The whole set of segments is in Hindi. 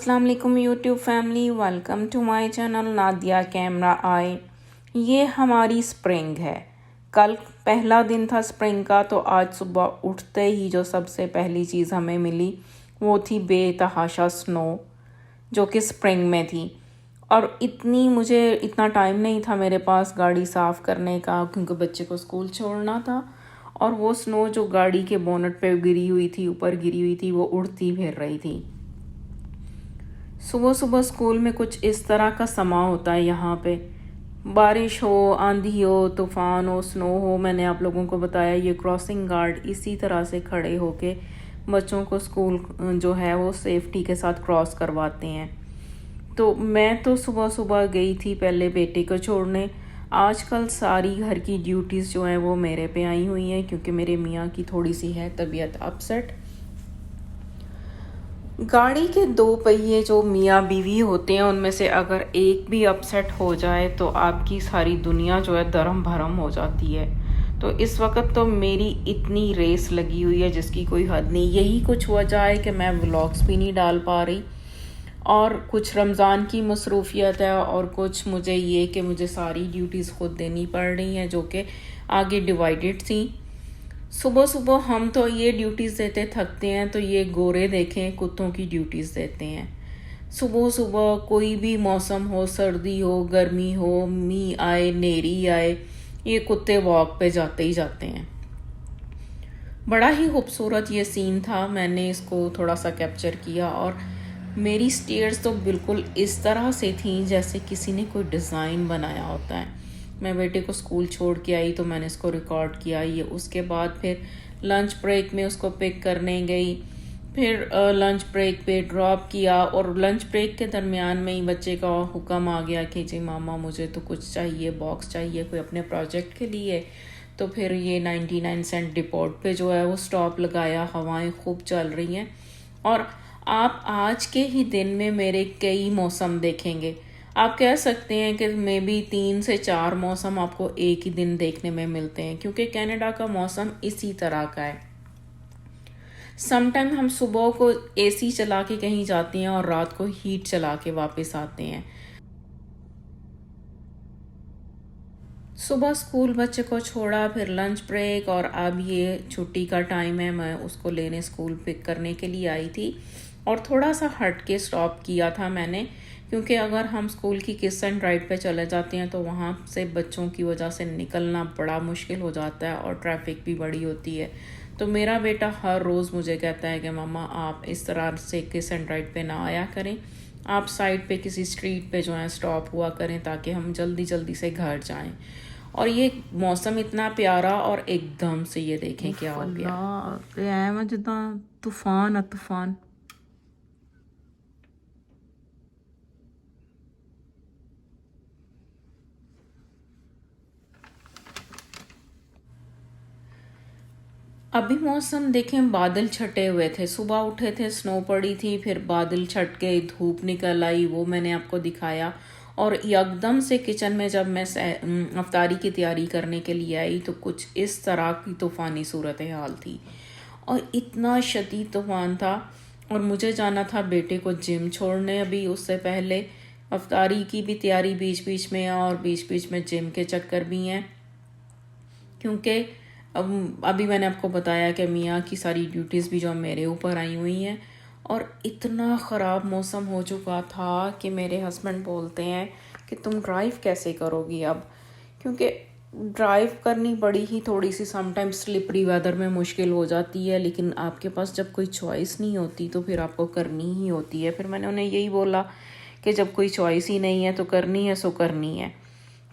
अस्सलाम वालेकुम YouTube family, welcome to my channel Nadia camera eye. ये हमारी स्प्रिंग है। कल पहला दिन था स्प्रिंग का, तो आज सुबह उठते ही जो सबसे पहली चीज़ हमें मिली वो थी बेतहाशा स्नो, जो कि स्प्रिंग में थी। और मुझे इतना टाइम नहीं था मेरे पास गाड़ी साफ़ करने का, क्योंकि बच्चे को स्कूल छोड़ना था। और वो स्नो जो गाड़ी के बोनट पे गिरी हुई थी, ऊपर गिरी हुई थी, वो उड़ती फिर रही थी। सुबह सुबह स्कूल में कुछ इस तरह का समा होता है यहाँ पे। बारिश हो, आंधी हो, तूफ़ान हो, स्नो हो, मैंने आप लोगों को बताया ये क्रॉसिंग गार्ड इसी तरह से खड़े होके बच्चों को स्कूल जो है वो सेफ्टी के साथ क्रॉस करवाते हैं। तो मैं तो सुबह सुबह गई थी पहले बेटे को छोड़ने। आजकल सारी घर की ड्यूटीज़ जो हैं वो मेरे पे आई हुई हैं, क्योंकि मेरे मियाँ की थोड़ी सी है तबीयत अपसेट। गाड़ी के दो पहिए जो मियाँ बीवी होते हैं, उनमें से अगर एक भी अपसेट हो जाए तो आपकी सारी दुनिया जो है दरम भरम हो जाती है। तो इस वक्त तो मेरी इतनी रेस लगी हुई है जिसकी कोई हद नहीं। यही कुछ वजह है कि मैं व्लॉग्स भी नहीं डाल पा रही, और कुछ रमज़ान की मसरूफियत है, और कुछ मुझे ये कि मुझे सारी ड्यूटीज़ खुद देनी पड़ रही हैं, जो कि आगे डिवाइडेड थी। सुबह सुबह हम तो ये ड्यूटीज़ देते थकते हैं, तो ये गोरे देखें कुत्तों की ड्यूटीज़ देते हैं। सुबह सुबह कोई भी मौसम हो, सर्दी हो, गर्मी हो, मींह आए, नेरी आए, ये कुत्ते वॉक पे जाते ही जाते हैं। बड़ा ही खूबसूरत ये सीन था, मैंने इसको थोड़ा सा कैप्चर किया। और मेरी स्टेयर्स तो बिल्कुल इस तरह से थी जैसे किसी ने कोई डिज़ाइन बनाया होता है। मैं बेटे को स्कूल छोड़ के आई तो मैंने इसको रिकॉर्ड किया। ये उसके बाद फिर लंच ब्रेक में उसको पिक करने गई, फिर लंच ब्रेक पे ड्रॉप किया, और लंच ब्रेक के दरमियान में ही बच्चे का हुक्म आ गया कि जी मामा मुझे तो कुछ चाहिए, बॉक्स चाहिए कोई अपने प्रोजेक्ट के लिए। तो फिर ये 99 सेंट डिपोट पे जो है वो स्टॉप लगाया। हवाएं खूब चल रही हैं, और आप आज के ही दिन में मेरे कई मौसम देखेंगे। आप कह सकते हैं कि मे बी 3 से 4 मौसम आपको एक ही दिन देखने में मिलते हैं, क्योंकि कनाडा का मौसम इसी तरह का है। समटाइम हम सुबह को एसी चला के कहीं जाते हैं और रात को हीट चला के वापस आते हैं। सुबह स्कूल बच्चे को छोड़ा, फिर लंच ब्रेक, और अब ये छुट्टी का टाइम है। मैं उसको लेने स्कूल पिक करने के लिए आई थी, और थोड़ा सा हट के स्टॉप किया था मैंने, क्योंकि अगर हम स्कूल की किस एंड राइड पे चले जाते हैं तो वहाँ से बच्चों की वजह से निकलना बड़ा मुश्किल हो जाता है, और ट्रैफिक भी बड़ी होती है। तो मेरा बेटा हर रोज़ मुझे कहता है कि मम्मा आप इस तरह से किस एंड राइड पे ना आया करें, आप साइड पे किसी स्ट्रीट पे जो है स्टॉप हुआ करें, ताकि हम जल्दी जल्दी से घर जाएं। और ये मौसम इतना प्यारा, और एकदम से ये देखें क्या हो गया। ਐਵੇਂ ਜਿੱਦਾਂ तूफान ਆ तूफान। अभी मौसम देखें, बादल छटे हुए थे, सुबह उठे थे स्नो पड़ी थी, फिर बादल छट गए, धूप निकल आई, वो मैंने आपको दिखाया। और एकदम से किचन में जब मैं अफ्तारी की तैयारी करने के लिए आई तो कुछ इस तरह की तूफ़ानी सूरत हाल थी, और इतना शदीद तूफ़ान था। और मुझे जाना था बेटे को जिम छोड़ने, अभी उससे पहले अफ्तारी की भी तैयारी बीच बीच में है, और बीच बीच में जिम के चक्कर भी हैं, क्योंकि अभी मैंने आपको बताया कि मियाँ की सारी ड्यूटीज़ भी जो मेरे ऊपर आई हुई हैं। और इतना ख़राब मौसम हो चुका था कि मेरे हस्बैंड बोलते हैं कि तुम ड्राइव कैसे करोगी अब, क्योंकि ड्राइव करनी बड़ी ही थोड़ी सी समटाइम्स स्लिपरी वेदर में मुश्किल हो जाती है, लेकिन आपके पास जब कोई चॉइस नहीं होती तो फिर आपको करनी ही होती है। फिर मैंने उन्हें यही बोला कि जब कोई चॉइस ही नहीं है तो करनी है सो करनी है,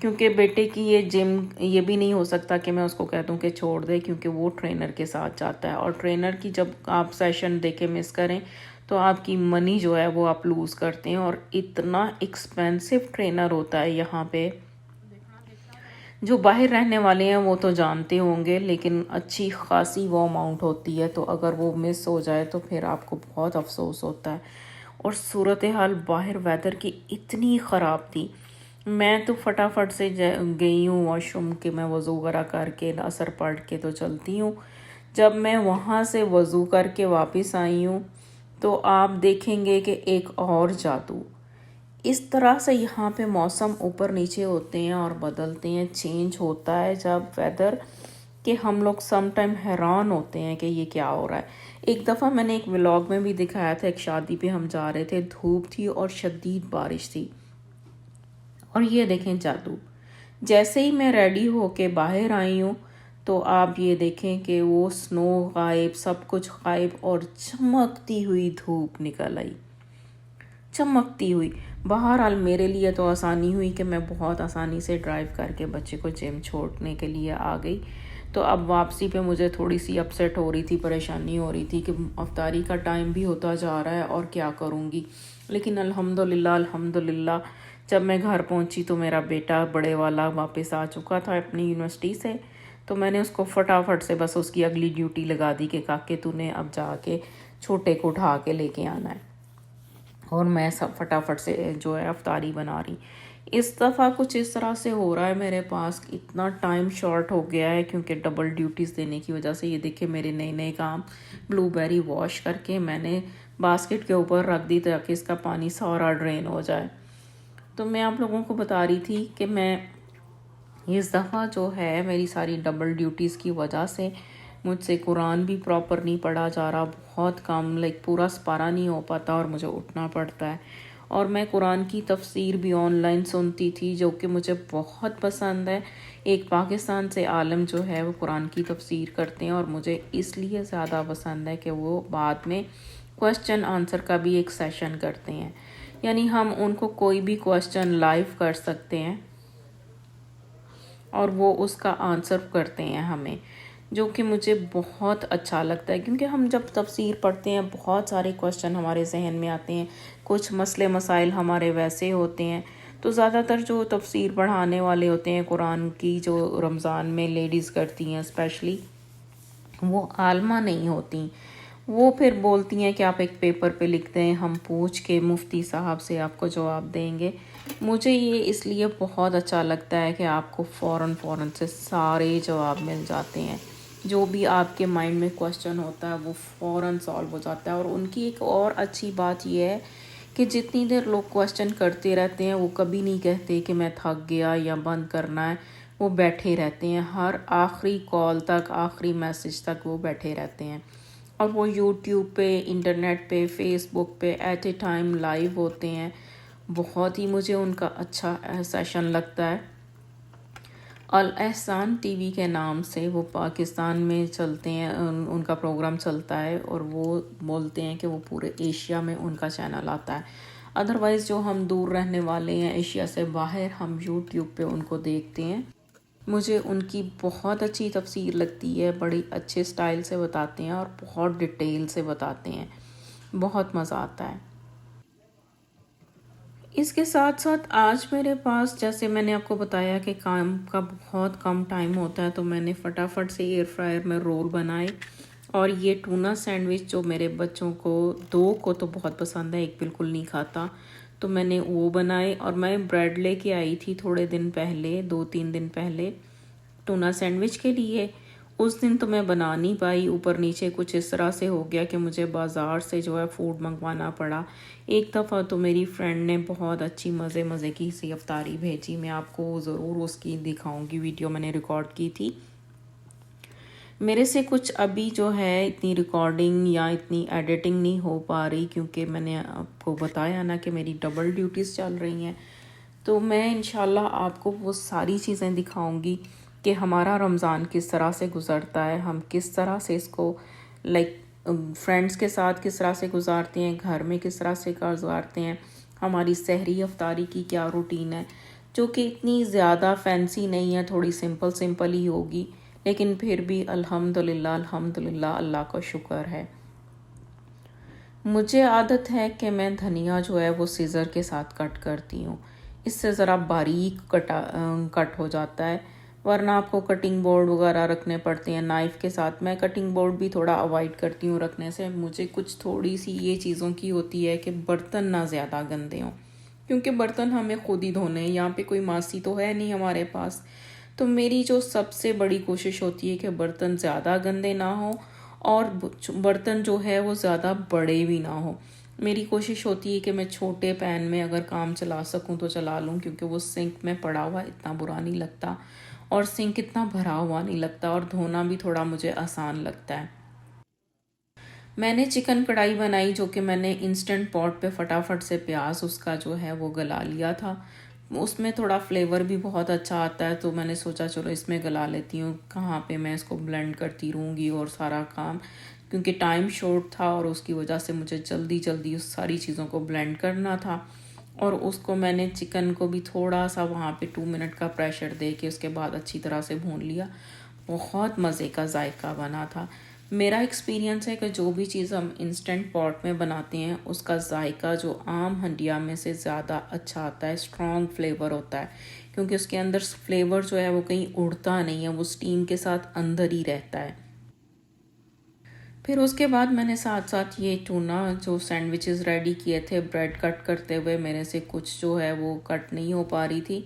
क्योंकि बेटे की ये जिम ये भी नहीं हो सकता कि मैं उसको कह दूं कि छोड़ दे, क्योंकि वो ट्रेनर के साथ जाता है, और ट्रेनर की जब आप सेशन देके मिस करें तो आपकी मनी जो है वो आप लूज़ करते हैं। और इतना एक्सपेंसिव ट्रेनर होता है यहाँ पे, जो बाहर रहने वाले हैं वो तो जानते होंगे, लेकिन अच्छी खासी वो अमाउंट होती है, तो अगर वो मिस हो जाए तो फिर आपको बहुत अफसोस होता है। और सूरत हाल बाहर वेदर की इतनी ख़राब थी, मैं तो फटाफट से गई हूँ वॉशरूम के, मैं वज़ू वगैरह करके असर पढ़ के तो चलती हूँ। जब मैं वहाँ से वज़ू करके वापस आई हूँ तो आप देखेंगे कि एक और जादू। इस तरह से यहाँ पे मौसम ऊपर नीचे होते हैं और बदलते हैं, चेंज होता है जब वेदर, कि हम लोग सम टाइम हैरान होते हैं कि ये क्या हो रहा है। एक दफ़ा मैंने एक व्लॉग में भी दिखाया था, एक शादी पे हम जा रहे थे, धूप थी और शदीद बारिश थी, और ये देखें जादू। जैसे ही मैं रेडी होके बाहर आई हूँ तो आप ये देखें कि वो स्नो गायब, सब कुछ गायब, और चमकती हुई धूप निकल आई, चमकती हुई। बहरहाल मेरे लिए तो आसानी हुई कि मैं बहुत आसानी से ड्राइव करके बच्चे को जिम छोड़ने के लिए आ गई। तो अब वापसी पे मुझे थोड़ी सी अपसेट हो रही थी, परेशानी हो रही थी कि अफ्तारी का टाइम भी होता जा रहा है और क्या करूँगी। लेकिन अल्हम्दुलिल्लाह अल्हम्दुलिल्लाह जब मैं घर पहुँची तो मेरा बेटा बड़े वाला वापस आ चुका था अपनी यूनिवर्सिटी से। तो मैंने उसको फटाफट से बस उसकी अगली ड्यूटी लगा दी कि काके तूने अब जाके छोटे को उठा के लेके आना है, और मैं सब फटाफट से जो है अफ्तारी बना रही। इस दफ़ा कुछ इस तरह से हो रहा है मेरे पास, इतना टाइम शॉर्ट हो गया है क्योंकि डबल ड्यूटीज़ देने की वजह से। ये देखिए मेरे नए नए काम, ब्लूबेरी वॉश करके मैंने बास्केट के ऊपर रख दी ताकि इसका पानी सारा ड्रेन हो जाए। तो मैं आप लोगों को बता रही थी कि मैं इस दफ़ा जो है मेरी सारी डबल ड्यूटीज़ की वजह से मुझसे कुरान भी प्रॉपर नहीं पढ़ा जा रहा, बहुत कम, लाइक पूरा सपारा नहीं हो पाता और मुझे उठना पड़ता है। और मैं कुरान की तफसीर भी ऑनलाइन सुनती थी जो कि मुझे बहुत पसंद है। एक पाकिस्तान से आलम जो है वो कुरान की तफसीर करते हैं और मुझे इसलिए ज़्यादा पसंद है कि वो बाद में क्वेश्चन आंसर का भी एक सेशन करते हैं, यानी हम उनको कोई भी क्वेश्चन लाइव कर सकते हैं और वो उसका आंसर करते हैं हमें, जो कि मुझे बहुत अच्छा लगता है। क्योंकि हम जब तफसीर पढ़ते हैं बहुत सारे क्वेश्चन हमारे जहन में आते हैं, कुछ मसले मसाइल हमारे वैसे होते हैं। तो ज़्यादातर जो तफसीर पढ़ाने वाले होते हैं कुरान की, जो रमज़ान में लेडीज़ करती हैं स्पेशली, वो आलमा नहीं होती। वो फिर बोलती हैं कि आप एक पेपर पे लिख दें, हम पूछ के मुफ्ती साहब से आपको जवाब देंगे। मुझे ये इसलिए बहुत अच्छा लगता है कि आपको फ़ौरन से सारे जवाब मिल जाते हैं। जो भी आपके माइंड में क्वेश्चन होता है वो फ़ौरन सॉल्व हो जाता है। और उनकी एक और अच्छी बात ये है कि जितनी देर लोग क्वेश्चन करते रहते हैं वो कभी नहीं कहते कि मैं थक गया या बंद करना है। वो बैठे रहते हैं, हर आखिरी कॉल तक, आखिरी मैसेज तक वो बैठे रहते हैं। और वो यूट्यूब पे, इंटरनेट पे, फेसबुक पे एट ए टाइम लाइव होते हैं। बहुत ही मुझे उनका अच्छा सेशन लगता है। अल एहसान टीवी के नाम से वो पाकिस्तान में चलते हैं, उनका प्रोग्राम चलता है और वो बोलते हैं कि वो पूरे एशिया में उनका चैनल आता है। अदरवाइज़ जो हम दूर रहने वाले हैं एशिया से बाहर, हम यूट्यूब पे उनको देखते हैं। मुझे उनकी बहुत अच्छी तफसीर लगती है, बड़ी अच्छे स्टाइल से बताते हैं और बहुत डिटेल से बताते हैं, बहुत मज़ा आता है। इसके साथ साथ आज मेरे पास, जैसे मैंने आपको बताया कि काम का बहुत कम टाइम होता है, तो मैंने फटाफट से एयर फ्रायर में रोल बनाए। और ये टूना सैंडविच जो मेरे बच्चों को, दो को तो बहुत पसंद है, एक बिल्कुल नहीं खाता, तो मैंने वो बनाए। और मैं ब्रेड लेके आई थी थोड़े दिन पहले, 2-3 दिन पहले, टूना सैंडविच के लिए। उस दिन तो मैं बना नहीं पाई, ऊपर नीचे कुछ इस तरह से हो गया कि मुझे बाज़ार से जो है फ़ूड मंगवाना पड़ा। एक दफ़ा तो मेरी फ्रेंड ने बहुत अच्छी मज़े की सी अफ्तारी भेजी, मैं आपको ज़रूर उसकी दिखाऊंगी, वीडियो मैंने रिकॉर्ड की थी। मेरे से कुछ अभी जो है इतनी रिकॉर्डिंग या इतनी एडिटिंग नहीं हो पा रही, क्योंकि मैंने आपको बताया ना कि मेरी डबल ड्यूटीज़ चल रही हैं। तो मैं इंशाल्लाह आपको वो सारी चीज़ें दिखाऊंगी कि हमारा रमज़ान किस तरह से गुज़रता है, हम किस तरह से इसको, लाइक फ्रेंड्स के साथ किस तरह से गुजारते हैं, घर में किस तरह से गुजारते हैं, हमारी सहरी अफ्तारी की क्या रूटीन है, जो कि इतनी ज़्यादा फैंसी नहीं है, थोड़ी सिंपल सिंपल ही होगी, लेकिन फिर भी अल्हम्दुलिल्लाह अल्हम्दुलिल्लाह, अल्लाह का शुक्र है। मुझे आदत है कि मैं धनिया जो है वो सीज़र के साथ कट करती हूँ, इससे ज़रा बारीक कट हो जाता है, वरना आपको कटिंग बोर्ड वगैरह रखने पड़ते हैं नाइफ़ के साथ। मैं कटिंग बोर्ड भी थोड़ा अवॉइड करती हूँ रखने से। मुझे कुछ थोड़ी सी ये चीज़ों की होती है कि बर्तन ना ज़्यादा गंदे हों, क्योंकि बर्तन हमें खुद ही धोने हैं, यहाँ पे कोई मासी तो है नहीं हमारे पास। तो मेरी जो सबसे बड़ी कोशिश होती है कि बर्तन ज़्यादा गंदे ना हो और बर्तन जो है वो ज़्यादा बड़े भी ना हो। मेरी कोशिश होती है कि मैं छोटे पैन में अगर काम चला सकूं तो चला लूं, क्योंकि वो सिंक में पड़ा हुआ इतना बुरा नहीं लगता और सिंक इतना भरा हुआ नहीं लगता और धोना भी थोड़ा मुझे आसान लगता है। मैंने चिकन कढ़ाई बनाई, जो कि मैंने इंस्टेंट पॉट पे फटाफट से प्याज उसका जो है वो गला लिया था। उसमें थोड़ा फ्लेवर भी बहुत अच्छा आता है, तो मैंने सोचा चलो इसमें गला लेती हूँ, कहाँ पे मैं इसको ब्लेंड करती रहूँगी और सारा काम, क्योंकि टाइम शॉर्ट था और उसकी वजह से मुझे जल्दी जल्दी उस सारी चीज़ों को ब्लेंड करना था। और उसको मैंने चिकन को भी थोड़ा सा वहाँ पे 2 मिनट का प्रेशर दे के उसके बाद अच्छी तरह से भून लिया। बहुत मज़े का जायका बना था। मेरा एक्सपीरियंस है कि जो भी चीज़ हम इंस्टेंट पॉट में बनाते हैं उसका जायका जो आम हंडिया में से ज़्यादा अच्छा आता है, स्ट्रॉन्ग फ्लेवर होता है, क्योंकि उसके अंदर फ्लेवर जो है वो कहीं उड़ता नहीं है, वो स्टीम के साथ अंदर ही रहता है। फिर उसके बाद मैंने साथ साथ ये टूना जो सैंडविचेस रेडी किए थे, ब्रेड कट करते हुए मेरे से कुछ जो है वो कट नहीं हो पा रही थी।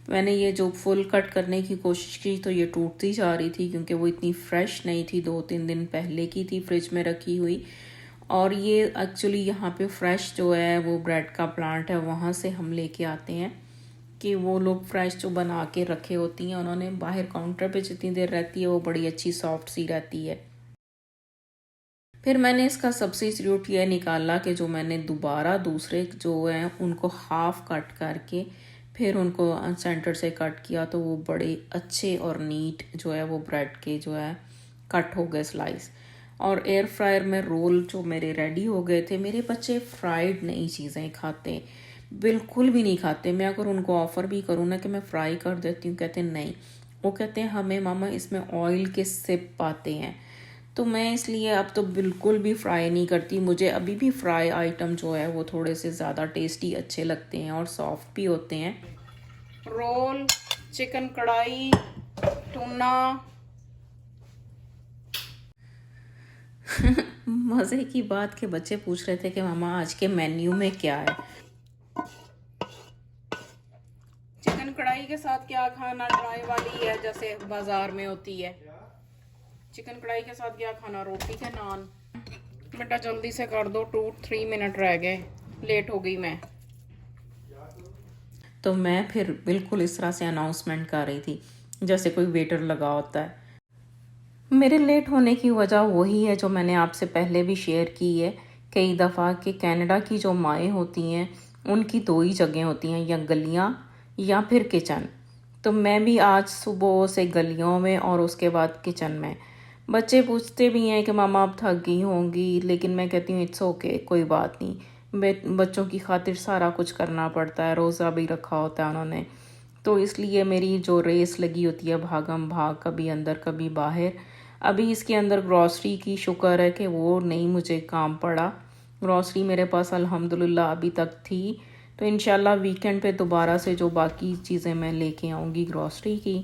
मैंने ये जो फुल कट करने की कोशिश की तो ये टूटती जा रही थी, क्योंकि वो इतनी फ्रेश नहीं थी, 2-3 दिन पहले की थी फ्रिज में रखी हुई। और ये एक्चुअली यहाँ पे फ्रेश जो है वो ब्रेड का प्लांट है, वहाँ से हम लेके आते हैं कि वो लोग फ्रेश जो बना के रखे होती हैं उन्होंने, बाहर काउंटर पे जितनी देर रहती है वो बड़ी अच्छी सॉफ्ट सी रहती है। फिर मैंने इसका सब्स्टिट्यूट ये निकाला कि जो मैंने दोबारा दूसरे जो हैं उनको हाफ कट करके फिर उनको सेंटर से कट किया, तो वो बड़े अच्छे और नीट जो है वो ब्रेड के जो है कट हो गए स्लाइस। और एयर फ्रायर में रोल जो मेरे रेडी हो गए थे। मेरे बच्चे फ्राइड नई चीज़ें खाते बिल्कुल भी नहीं खाते। मैं अगर उनको ऑफ़र भी करूँ ना कि मैं फ्राई कर देती हूँ, कहते नहीं, वो कहते हैं हमें मामा इसमें ऑयल के सिप आते हैं। तो मैं इसलिए अब तो बिल्कुल भी फ्राई नहीं करती। मुझे अभी भी फ्राई आइटम जो है वो थोड़े से ज़्यादा टेस्टी अच्छे लगते हैं और सॉफ्ट भी होते हैं। रोल, चिकन कढ़ाई, टूना। मज़े की बात के बच्चे पूछ रहे थे कि मामा आज के मेन्यू में क्या है। चिकन कढ़ाई के साथ क्या खाना, ड्राई वाली है जैसे बाजार में होती है। चिकन कढ़ाई के साथ क्या खाना, रोटी के नान। बेटा जल्दी से कर दो, 2-3 मिनट रह गए, लेट हो गई मैं। तो मैं फिर बिल्कुल इस तरह से अनाउंसमेंट कर रही थी जैसे कोई वेटर लगा होता है। मेरे लेट होने की वजह वही है जो मैंने आपसे पहले भी शेयर की है कई दफ़ा, कि कनाडा की जो माएँ होती हैं उनकी 2 ही जगह होती हैं, या गलियाँ या फिर किचन। तो मैं भी आज सुबह से गलियों में और उसके बाद किचन में। बच्चे पूछते भी हैं कि मामा आप थक गई होंगी, लेकिन मैं कहती हूँ इट्स ओके, कोई बात नहीं। बच्चों की खातिर सारा कुछ करना पड़ता है, रोज़ा भी रखा होता है उन्होंने, तो इसलिए मेरी जो रेस लगी होती है भागम भाग, कभी अंदर कभी बाहर। अभी इसके अंदर ग्रॉसरी की शुक्र है कि वो नहीं मुझे काम पड़ा। ग्रॉसरी मेरे पास अल्हम्दुलिल्लाह अभी तक थी, तो इंशाल्लाह वीकेंड पे दोबारा से जो बाकी चीज़ें मैं लेके आऊँगी ग्रॉसरी की।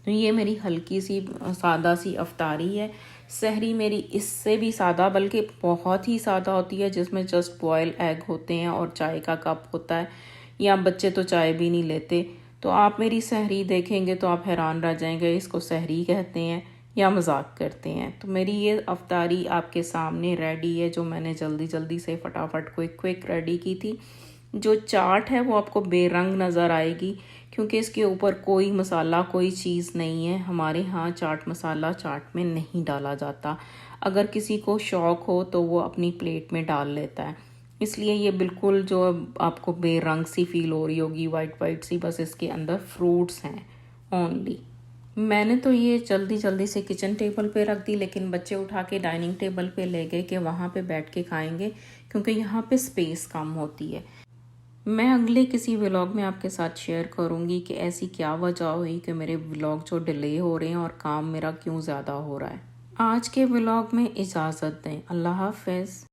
तो ये मेरी हल्की सी सादा सी अफ्तारी है। सहरी मेरी इससे भी सादा, बल्कि बहुत ही सादा होती है, जिसमें जस्ट बॉयल एग होते हैं और चाय का कप होता है, या बच्चे तो चाय भी नहीं लेते। तो आप मेरी सहरी देखेंगे तो आप हैरान रह जाएंगे, इसको सहरी कहते हैं या मजाक करते हैं। तो मेरी ये अफ्तारी आपके सामने रेडी है, जो मैंने जल्दी जल्दी से फटाफट क्विक रेडी की थी। जो चाट है वो आपको बेरंग नज़र आएगी, क्योंकि इसके ऊपर कोई मसाला कोई चीज़ नहीं है। हमारे यहाँ चाट मसाला चाट में नहीं डाला जाता। अगर किसी को शौक़ हो तो वो अपनी प्लेट में डाल लेता है, इसलिए ये बिल्कुल जो आपको बेरंग सी फील हो रही होगी, वाइट वाइट सी, बस इसके अंदर फ्रूट्स हैं ओनली। मैंने तो ये जल्दी जल्दी से किचन टेबल पे रख दी, लेकिन बच्चे उठा के डाइनिंग टेबल पे ले गए कि वहाँ पे बैठ के खाएंगे, क्योंकि यहाँ पे स्पेस कम होती है। मैं अगले किसी व्लॉग में आपके साथ शेयर करूँगी कि ऐसी क्या वजह हुई कि मेरे व्लॉग जो डिले हो रहे हैं और काम मेरा क्यों ज़्यादा हो रहा है। आज के व्लॉग में इजाज़त दें। अल्लाह हाफ़िज़।